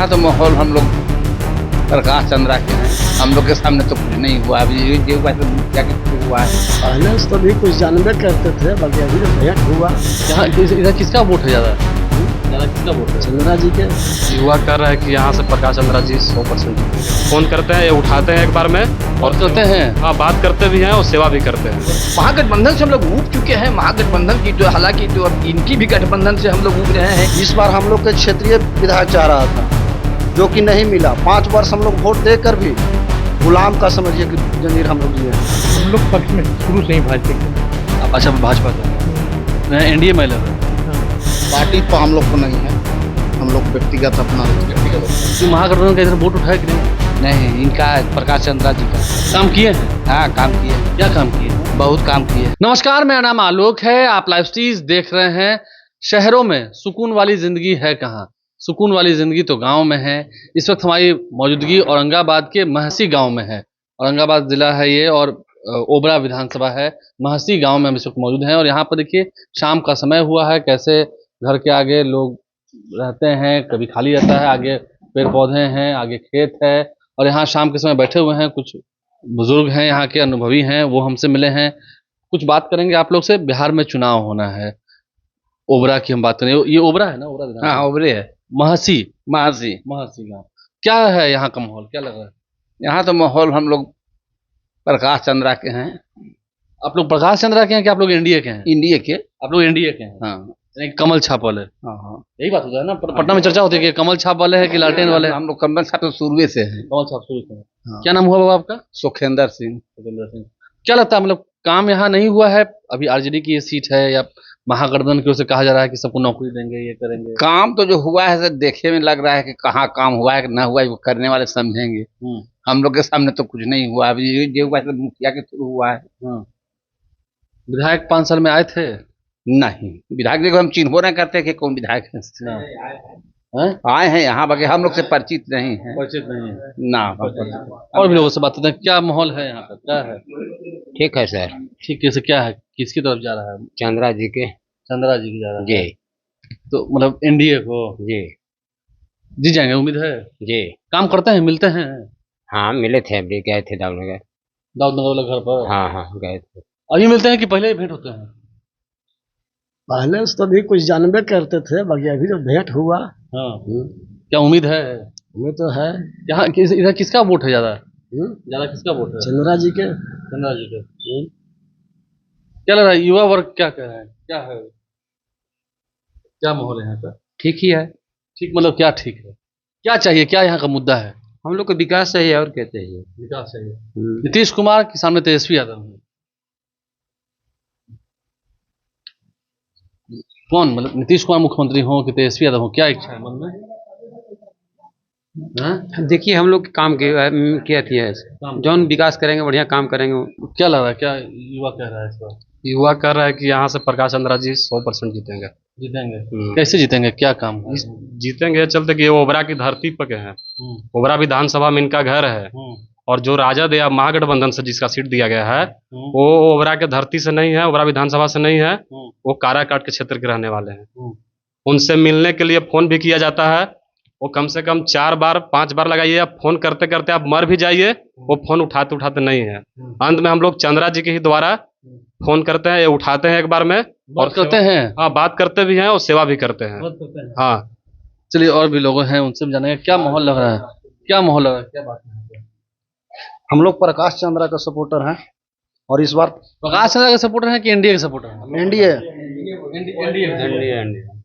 यहाँ तो माहौल हम लोग प्रकाश चंद्रा के हैं। हम लोग के सामने तो कुछ नहीं हुआ, अभी ये मुखिया के थ्रू हुआ है। पहले तो भी कुछ जानबे करते थे, बाकी अभी तो भेंट हुआ। यहाँ इधर किसका वोट है ज़्यादा किसका वोट है? चंद्रा जी के। युवा कर रहा है कि यहाँ से प्रकाश चंद्रा जी 100% फोन करते हैं, ये उठाते हैं एक बार में और करते हैं। हाँ, बात करते भी हैं और सेवा भी करते हैं। महागठबंधन से हम लोग ऊब चुके हैं। महागठबंधन की जो हालांकि जो अब इनकी भी गठबंधन से हम लोग ऊब रहे हैं। इस बार हम लोग के क्षेत्रीय विधायक चाह रहा था, जो कि नहीं मिला। 5 वर्ष हम लोग वोट देकर भी गुलाम का समझिए कि जंजीर हम लोग जिए हैं। हम लोग पक्ष में शुरू से ही भाजपा के। अच्छा, भाजपा का मैं एनडीए में लग रहा हूँ। पार्टी तो हम लोग को नहीं है, हम लोग व्यक्तिगत अपना व्यक्तिगत। महागठबंधन का इधर वोट उठाया कि नहीं, इनका प्रकाश चंद्रा जी का काम किए हैं? हाँ, काम किए। क्या काम किए? बहुत काम किए। नमस्कार, मेरा नाम आलोक है। आप लाइव स्ट्रीज देख रहे हैं। शहरों में सुकून वाली जिंदगी है कहाँ? सुकून वाली जिंदगी तो गांव में है। इस वक्त हमारी मौजूदगी औरंगाबाद के महसी गांव में है। औरंगाबाद जिला है ये और ओबरा विधानसभा है। महसी गांव में हम इस वक्त मौजूद हैं और यहाँ पर देखिए शाम का समय हुआ है। कैसे घर के आगे लोग रहते हैं, कभी खाली रहता है, आगे पेड़ पौधे हैं, आगे खेत है और यहाँ शाम के समय बैठे हुए हैं। कुछ बुजुर्ग हैं यहाँ के, अनुभवी हैं, वो हमसे मिले हैं। कुछ बात करेंगे आप लोग से। बिहार में चुनाव होना है, ओबरा की हम बात करेंगे। ये ओबरा है ना? ओबरा विधानसभा। हाँ, ओबरे है। महसी महासी गाँव। क्या है यहाँ का माहौल, क्या लग रहा है? यहाँ तो माहौल हम लोग प्रकाश चंद्रा के हैं। आप लोग प्रकाश चंद्रा के हैं कि आप लोग एनडीए के हैं? इंडिया के। आप लोग एनडीए के हैं? हाँ यानी कमल छाप वाले। हाँ हाँ। यही बात होता है ना, पटना में चर्चा होती है कि कमल छाप वाले हैं कि लालटेन वाले हैं? हम लोग कमल छाप तो शुरू से है। कमल छाप शुरू से हैं। हाँ। क्या नाम हुआ बाबा आपका? सुखेंद्र सिंह। क्या लगता है, मतलब काम यहाँ नहीं हुआ है? अभी आरजेडी की ये सीट है या महागठबंधन की ओर से कहा जा रहा है कि सबको नौकरी देंगे, ये करेंगे? काम तो जो हुआ है सर, देखे में लग रहा है कि कहाँ काम हुआ है कि ना हुआ है, वो करने वाले समझेंगे। हम लोग के सामने तो कुछ नहीं हुआ, अभी ये हुआ है मुखिया के थ्रू हुआ है। विधायक 5 साल में आए थे? नहीं, विधायक देखो हम चिन्हो नहीं करते कि कौन विधायक है। आए हैं यहाँ, बाकी हम लोग से परिचित नहीं है। परिचित नहीं है ना। और भी लोगों से बात करते हैं। क्या माहौल है यहाँ का, क्या है? ठीक है सर। ठीक कैसे, क्या है, किसकी तरफ जा रहा है? चंद्रा जी के। चंद्रा जी की जा रहा है जी तो मतलब एनडीए को जी जी जाएंगे, उम्मीद है? जी। काम करते हैं, मिलते हैं? हाँ, मिले थे, अभी गए थे दाऊदनगर। दाऊदनगर वाले घर पर? हाँ हाँ, गए थे। अभी मिलते हैं कि पहले ही भेंट होते हैं? पहले तो भी कुछ जानबे करते थे, बाकी अभी तो भेंट हुआ। हाँ। क्या उम्मीद है? हमें तो है। यहाँ इधर किसका वोट है ज़्यादा किसका वोट है? चंद्रा जी के। चंद्रा जी के। क्या लग रहा है, युवा वर्ग क्या कह रहा है, क्या है, क्या माहौल है यहाँ का? ठीक ही है। ठीक मतलब क्या ठीक है? क्या चाहिए, क्या यहाँ का मुद्दा है? हम लोग को विकास चाहिए, और क्या चाहिए? विकास चाहिए। नीतीश कुमार के सामने तेजस्वी यादव है। कौन, मतलब नीतीश कुमार मुख्यमंत्री हो कि तेजस्वी यादव हो, क्या इच्छा है मन में? देखिए, हम लोग काम किया थी है, जौन विकास करेंगे, बढ़िया काम करेंगे। क्या लग रहा है, क्या युवा कह रहा है इस बार? युवा कर रहा है कि यहाँ से प्रकाश चंद्रा जी 100% जीतेंगे। जीतेंगे? कैसे जीतेंगे, क्या काम है? जीतेंगे चलते कि ये ओबरा की धरती पर के हैं। ओबरा विधानसभा में इनका घर है और जो राजद या महागठबंधन से जिसका सीट दिया गया है वो ओबरा के धरती से नहीं है, ओबरा विधानसभा से नहीं है, वो काराकाट के क्षेत्र के रहने वाले हैं। उनसे मिलने के लिए फोन भी किया जाता है। वो कम से कम 4 बार 5 बार लगाइए, आप फोन करते करते आप मर भी जाइए, वो फोन उठाते उठाते नहीं है। अंत में हम लोग चंद्रा जी के ही द्वारा फोन करते हैं, ये उठाते हैं एक बार में और करते हैं। हाँ, बात करते भी हैं और सेवा भी करते हैं। हाँ, चलिए, और भी लोग हैं, उनसे भी जानेंगे क्या माहौल लग रहा है, क्या माहौल लग रहा है, क्या बात है? हम लोग प्रकाश चंद्रा का सपोर्टर हैं और इस बार प्रकाश चंद्रा के सपोर्टर हैं कि एनडीए के सपोर्टर हैं? एनडीए।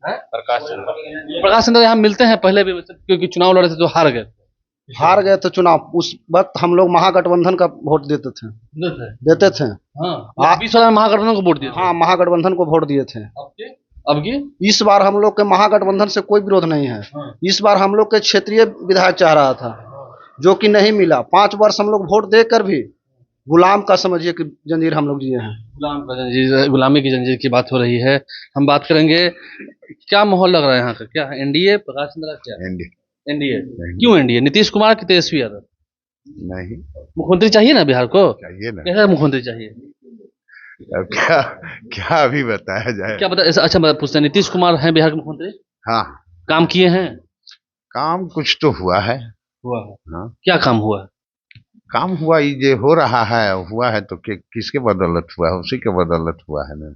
प्रकाश चंद्रा यहाँ मिलते हैं पहले भी, क्योंकि चुनाव लड़े थे तो हार गए थे चुनाव। उस वक्त हम लोग महागठबंधन का वोट देते थे। हाँ, 20 साल में महागठबंधन को वोट दिए थे। हाँ, महागठबंधन को वोट दिए थे। अब की इस बार हम लोग के महागठबंधन से कोई विरोध नहीं है। इस बार हम लोग के क्षेत्रीय विधायक चाह रहा था, जो कि नहीं मिला। 5 वर्ष हम लोग वोट देकर भी गुलाम का समझिए कि जंजीर हम लोग जिए हैं। गुलाम का जंजीर, गुलामी की जंजीर की बात हो रही है। हम बात करेंगे क्या माहौल लग रहा है यहाँ का, क्या है? एनडीए प्रकाश चंद्रा, क्या एनडीए? क्यों एनडीए? नीतीश कुमार की तेजस्वी यादव? नहीं, मुख्यमंत्री चाहिए ना बिहार को, चाहिए ना। कैसा मुख्यमंत्री चाहिए? अब क्या अभी बताया जाए? क्या बता, अच्छा मैं पूछते हैं, नीतीश कुमार हैं बिहार के मुख्यमंत्री? हाँ, काम किए हैं? काम कुछ तो हुआ है। हुआ है? हाँ, क्या काम हुआ है? काम हुआ, ये जो हो रहा है हुआ है तो किसके बदौलत हुआ है? उसी के बदौलत हुआ है ना।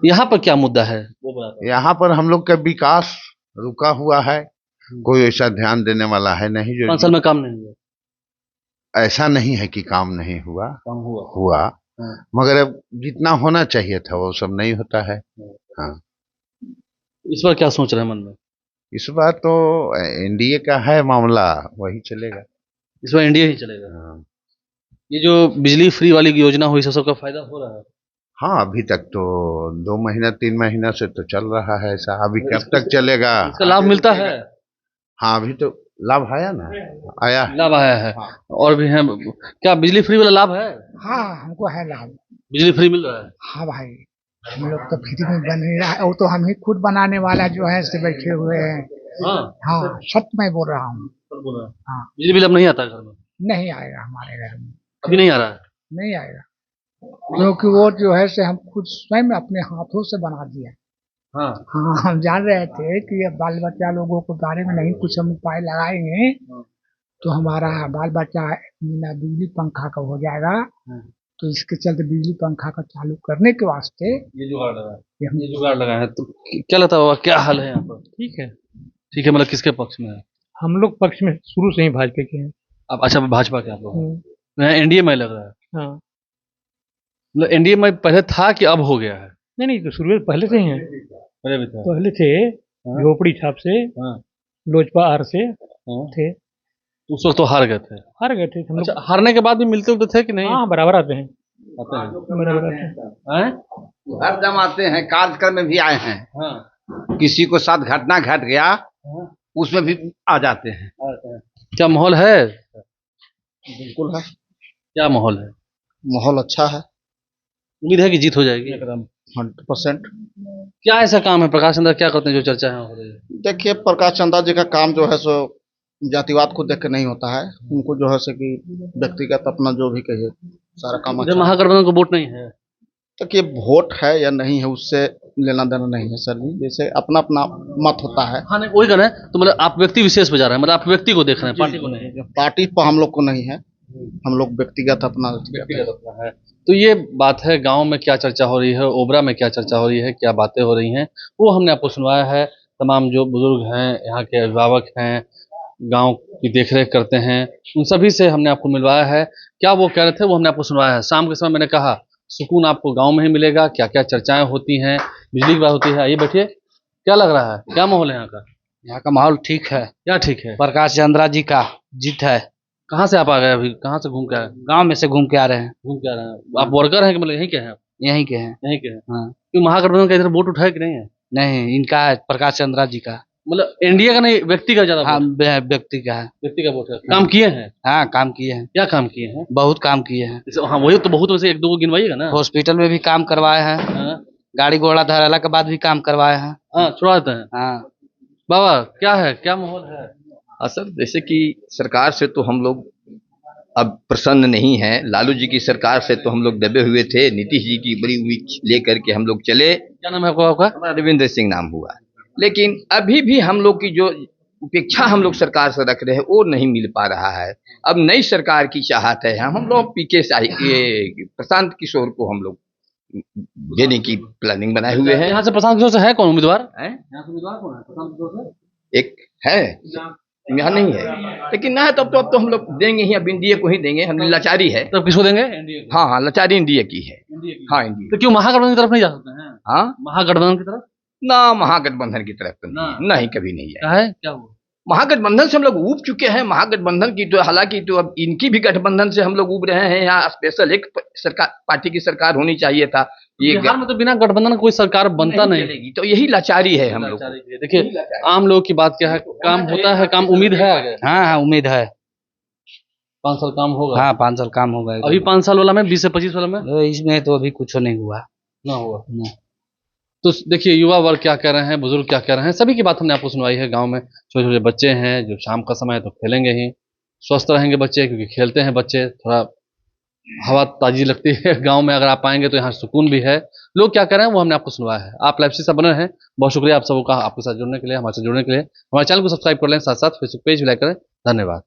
यहाँ पर क्या मुद्दा है वो बता दो। यहाँ पर हम लोग का विकास रुका हुआ है, कोई ऐसा ध्यान देने वाला है नहीं। 5 साल में काम नहीं हुआ? ऐसा नहीं है कि काम नहीं हुआ, काम हुआ। हुआ, हाँ। मगर अब जितना होना चाहिए था वो सब नहीं होता है। हाँ, इस बार क्या सोच रहे हैं मन में? इस बार तो एनडीए का है मामला, वही चलेगा। इस बार इंडिया ही चलेगा। हाँ। ये जो बिजली फ्री वाली योजना हुई सबका फायदा हो रहा है? हाँ, अभी तक तो 2 महीना 3 महीना से तो चल रहा है ऐसा, अभी कब तक चलेगा? इसका लाभ मिलता है? हाँ, अभी तो लाभ आया ना, आया है। लाभ आया है। और भी है क्या बिजली फ्री वाला लाभ है? हाँ हमको है लाभ। बिजली फ्री मिल रहा है? हाँ भाई, हम लोग तो फ्री में बन ही रहा है, वो तो हम ही खुद बनाने वाला जो है से बैठे हुए हैं। हाँ, हाँ सच में बोल रहा हूँ। बोल रहा है। हाँ। बिजली बिल अब नहीं आता घर में? नहीं आएगा हमारे घर में, अभी नहीं आ रहा है? नहीं आएगा, क्योंकि वो जो है से हम खुद स्वयं अपने हाथों से बना दिया। हाँ। हाँ हम जान रहे थे कि अब बाल बच्चा लोगों के बारे में नहीं कुछ हम उपाय लगाएंगे तो हमारा बाल बच्चा बिना बिजली पंखा का हो जाएगा। तो इसके चलते बिजली पंखा का चालू करने के वास्ते ये जुगाड़ लगा है, ये जुगाड़ लगा है। तो क्या लगता होगा क्या हाल है यहाँ पर? ठीक है। ठीक है, मतलब किसके पक्ष में है? हम लोग पक्ष में शुरू से ही भाजपा के हैं। अब अच्छा भाजपा के आप लोग हम्म, यहाँ एनडीए में लग रहा है? हाँ। मतलब एनडीए में पहले था कि अब हो गया है? नहीं नहीं, तो शुरू पहले से ही हैं। पहले भी था। पहले थे झोपड़ी छाप से, हाँ। लोजपा आर से हाँ। थे। उस वक्त तो हार गए थे। हार गए थे हम लोग। अच्छा, हारने के बाद भी मिलते उलते थे कि नहीं? हाँ बराबर आते हैं, आते हैं। बराबर आते हैं। हैं? हर दम आते हैं, कार्यक्रम में भी आए हैं। हाँ। किसी को साथ घटना घट गया हाँ। उसमें भी आ जाते हैं। क्या माहौल है? बिल्कुल है, क्या माहौल है? माहौल अच्छा है, उम्मीद है कि जीत हो जाएगी? 100%। क्या ऐसा काम है प्रकाश चंद्र क्या करते हैं जो चर्चा है हो रही है? देखिए प्रकाश चंदा जी का काम जो है सो जातिवाद को देख के नहीं होता है, उनको जो है सो कि व्यक्तिगत अपना जो भी कहे सारा काम जब अच्छा। महागठबंधन को वोट नहीं है? देखिए वोट है या नहीं है उससे लेना देना नहीं है सर जी, जैसे अपना अपना मत होता है। हाँ नहीं वही कहना है, तो मतलब आप व्यक्ति विशेष पे जा रहे हैं, मतलब आप व्यक्ति को देख रहे हैं, पार्टी को नहीं? पार्टी पर हम लोग को नहीं है, हम लोग व्यक्तिगत अपना व्यक्तिगत अपना है। तो ये बात है, गांव में क्या चर्चा हो रही है, ओबरा में क्या चर्चा हो रही है, क्या बातें हो रही हैं, वो हमने आपको सुनवाया है। तमाम जो बुजुर्ग हैं, यहाँ के अभिभावक हैं, गांव की देखरेख करते हैं, उन सभी से हमने आपको मिलवाया है। क्या वो कह रहे थे वो हमने आपको सुनवाया है। शाम के समय मैंने कहा सुकून आपको गांव में ही मिलेगा, क्या क्या चर्चाएं होती हैं, बिजली की बात होती है। आइए बैठिए, क्या लग रहा है, क्या माहौल है यहाँ का? यहाँ का माहौल ठीक है, क्या ठीक है? प्रकाश चंद्रा जी का जीत है। कहाँ से आप आ गए, अभी कहाँ से घूम के आए? गांव में से घूम के आ रहे हैं, घूम के आ रहे हैं। आप वर्कर हैं कि मतलब यहीं के हैं? यहीं के हैं। यहीं के हैं। हाँ। क्यों महागठबंधन का इधर वोट उठा है कि नहीं है? नहीं, इनका है प्रकाश चंद्रा जी का। मतलब एनडीए का नहीं, व्यक्ति का ज्यादा हाँ वोट? व्यक्ति का है। व्यक्ति का वोट है। काम किए हैं? हाँ काम किए हैं, क्या काम किए हैं? बहुत काम किए हैं। हाँ वही तो, बहुत वैसे 1-2 को गिनवाइएगा ना। हॉस्पिटल में भी काम करवाए हैं, हाँ। गाड़ी घोड़ा धराला के बाद भी काम करवाए हैं। हाँ छुड़ा देते हैं। हाँ बाबा क्या है, क्या माहौल है? सर जैसे कि सरकार से तो हम लोग अब प्रसन्न नहीं है। लालू जी की सरकार से तो हम लोग दबे हुए थे, नीतीश जी की बड़ी उम्मीद लेकर के हम लोग चले। क्या नाम है आपका? आपका हमारा रविंद्र सिंह नाम हुआ, लेकिन अभी भी हम लोग की जो उपेक्षा हम लोग सरकार से रख रहे हैं वो नहीं मिल पा रहा है। अब नई सरकार की चाहत है, हम लोग पीके ये प्रशांत किशोर को हम लोग देने की प्लानिंग बनाए हुए हैं। यहाँ से प्रशांत किशोर से है कौन उम्मीदवार? यहाँ से उम्मीदवार कौन है प्रशांत किशोर से? एक है, यहाँ नहीं है, लेकिन ना है तब तो हम लोग देंगे ही, अब एनडीए को ही देंगे। हम लाचारी है। तब किसको देंगे? एनडीए को। हाँ लाचारी एनडीए की है। हाँ एनडीए। तो क्यों महागठबंधन की तरफ नहीं जा सकते हैं? हाँ महागठबंधन की तरफ ना, महागठबंधन की तरफ तो नहीं, कभी नहीं है। क्या है, क्या हुआ? महागठबंधन से हम लोग ऊब चुके हैं। महागठबंधन की तो हालांकि तो अब इनकी भी गठबंधन से हम लोग ऊब रहे हैं। यहाँ स्पेशल एक सरकार, पार्टी की सरकार होनी चाहिए था। ये बिहार में तो बिना गठबंधन कोई सरकार बनता नहीं। चलेगी, तो यही लाचारी है हम लोग। देखिए आम लोगों की बात क्या है, काम होता है, काम उम्मीद है आगे? हाँ हाँ उम्मीद है, 5 साल काम होगा। हाँ 5 साल काम होगा। अभी 5 साल वाला में, 20 से 25 वाला में इसमें तो अभी कुछ नहीं हुआ। ना हुआ ना। तो देखिए युवा वर्ग क्या कह रहे हैं, बुजुर्ग क्या कह रहे हैं, सभी की बात हमने आपको सुनवाई है। गांव में छोटे छोटे बच्चे हैं जो शाम का समय है तो खेलेंगे ही, स्वस्थ रहेंगे बच्चे क्योंकि खेलते हैं बच्चे, थोड़ा हवा ताजी लगती है गांव में। अगर आप आएंगे तो यहाँ सुकून भी है। लोग क्या कर रहे हैं वो हमने आपको सुनवाया है। आप लाइव से बने हैं, बहुत शुक्रिया आप सबका आपके साथ जुड़ने के लिए, हमारे साथ जुड़ने के लिए। हमारे चैनल को सब्सक्राइब कर लें, साथ साथ फेसबुक पेज भी लाइक करें। धन्यवाद।